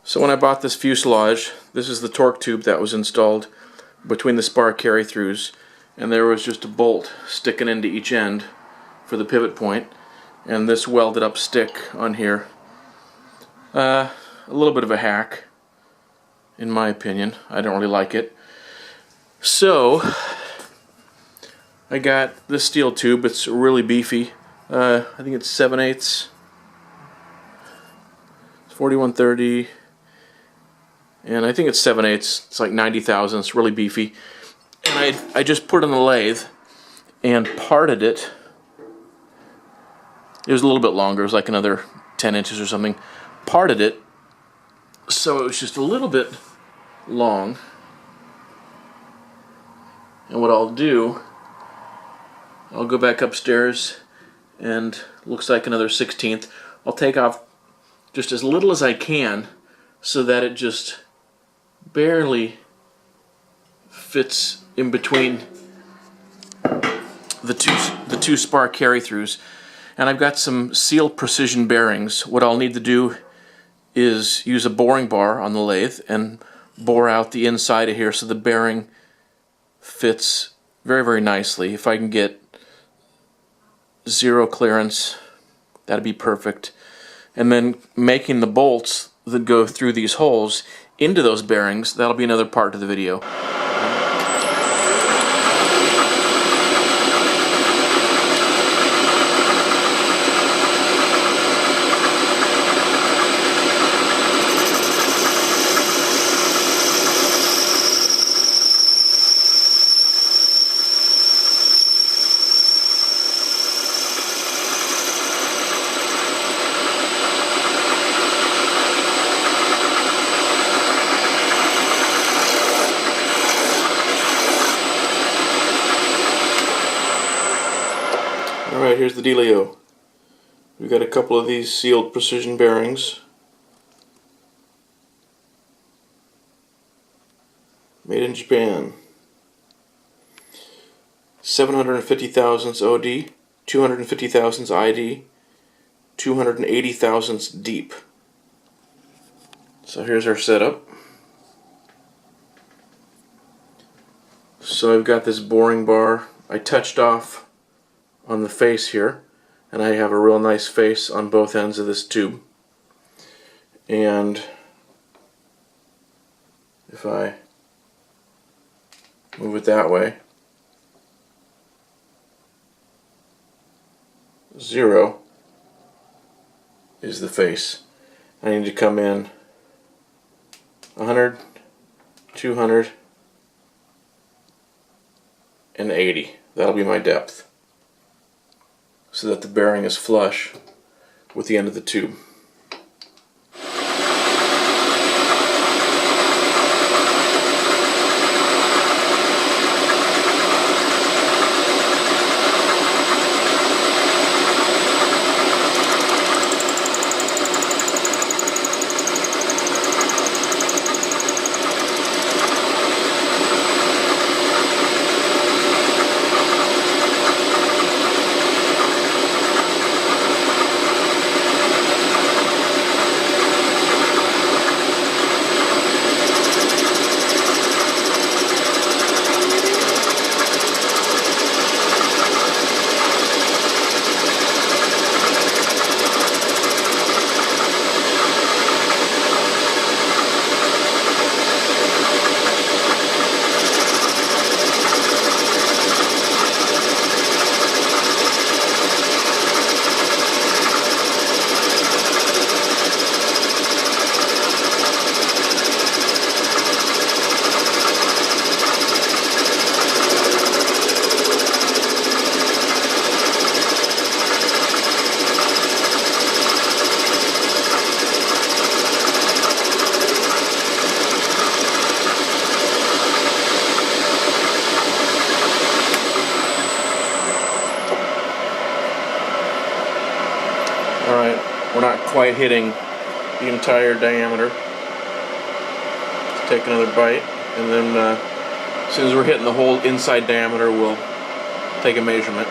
So when I bought this fuselage, this is the torque tube that was installed between the spar carry-throughs, and there was just a bolt sticking into each end for the pivot point, and this welded up stick on here. A little bit of a hack, in my opinion. I don't really like it. So I got this steel tube. It's really beefy. I think it's 7/8. It's 4130. And I think it's 7/8. It's like 90 thousandths. Really beefy. And I just put it in the lathe and parted it. It was a little bit longer. It was like another 10 inches or something. Parted it so it was just a little bit long. And what I'll do, I'll go back upstairs, and looks like another 1/16. I'll take off just as little as I can so that it just barely fits in between the two spar carry-throughs. And I've got some Seal Precision bearings. What I'll need to do is use a boring bar on the lathe and bore out the inside of here so the bearing fits very, very nicely. If I can get zero clearance, that'd be perfect. And then making the bolts that go through these holes into those bearings, that'll be another part of the video. Alright, here's the dealio. We've got a couple of these Sealed Precision bearings. Made in Japan. 750 thousandths OD, 250 thousandths ID, 280 thousandths deep. So here's our setup. So I've got this boring bar. I touched off on the face here, and I have a real nice face on both ends of this tube. And if I move it that way, 0 is the face. I need to come in 100, 200, and 80. That'll be my depth, so that the bearing is flush with the end of the tube. Alright, we're not quite hitting the entire diameter. Let's take another bite, and then as soon as we're hitting the whole inside diameter, we'll take a measurement.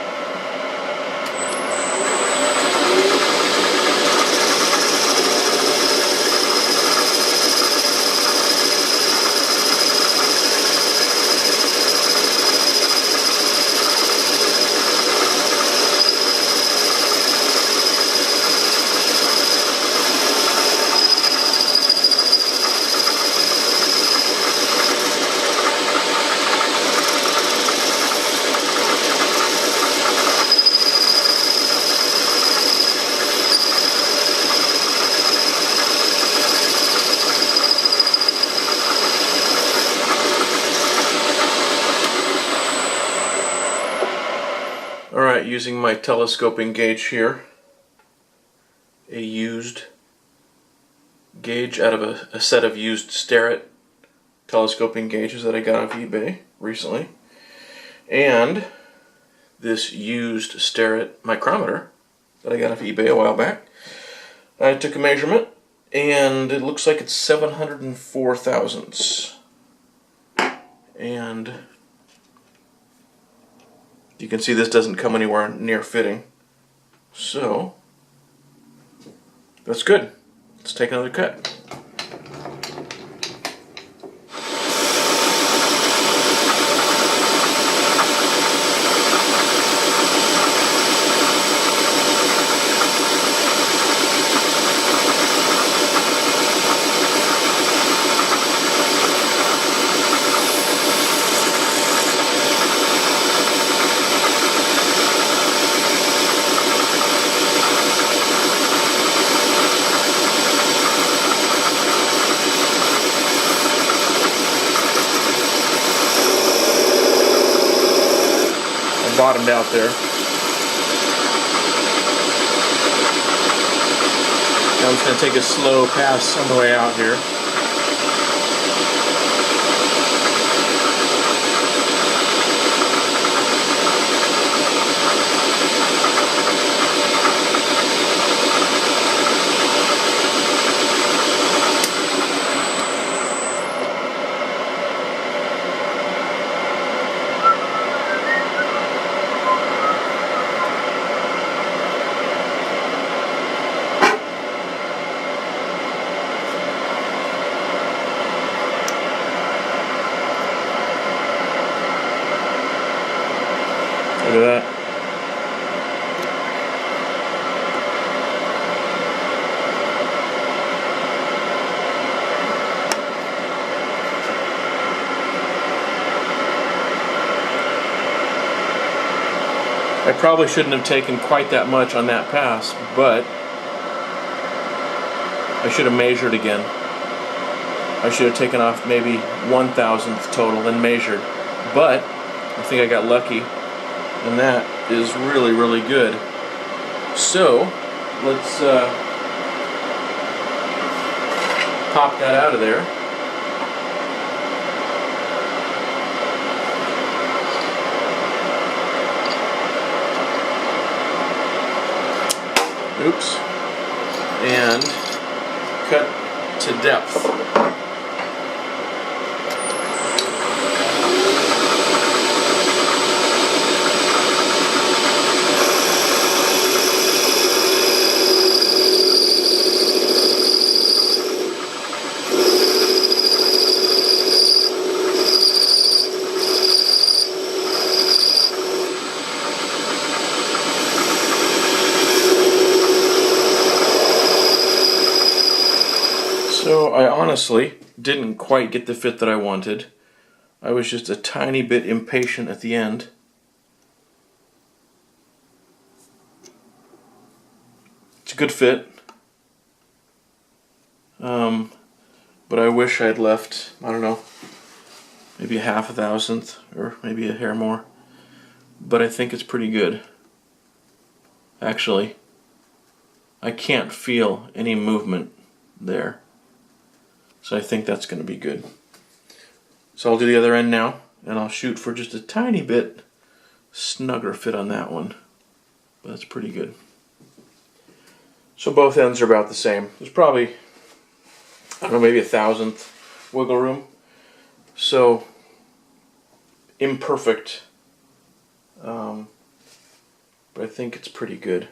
using my telescoping gauge here, a used gauge out of a set of used Starrett telescoping gauges that I got off eBay recently, and this used Starrett micrometer that I got off eBay a while back. I took a measurement, and it looks like it's 704 thousandths. And you can see this doesn't come anywhere near fitting. So, that's good. Let's take another cut. Bottomed out there. Now I'm just going to take a slow pass on the way out here. Look at that. I probably shouldn't have taken quite that much on that pass, but I should have measured again. I should have taken off maybe 1,000th total and measured, but I think I got lucky. And that is really, really good. So, let's pop that out of there. Oops. And cut to depth. So I honestly didn't quite get the fit that I wanted. I was just a tiny bit impatient at the end. It's a good fit. But I wish I'd left, I don't know, maybe a 0.5 or maybe a hair more. But I think it's pretty good. Actually, I can't feel any movement there. So I think that's going to be good. So I'll do the other end now, and I'll shoot for just a tiny bit snugger fit on that one. But that's pretty good. So both ends are about the same. There's probably, I don't know, maybe 1,000th wiggle room. So imperfect, but I think it's pretty good.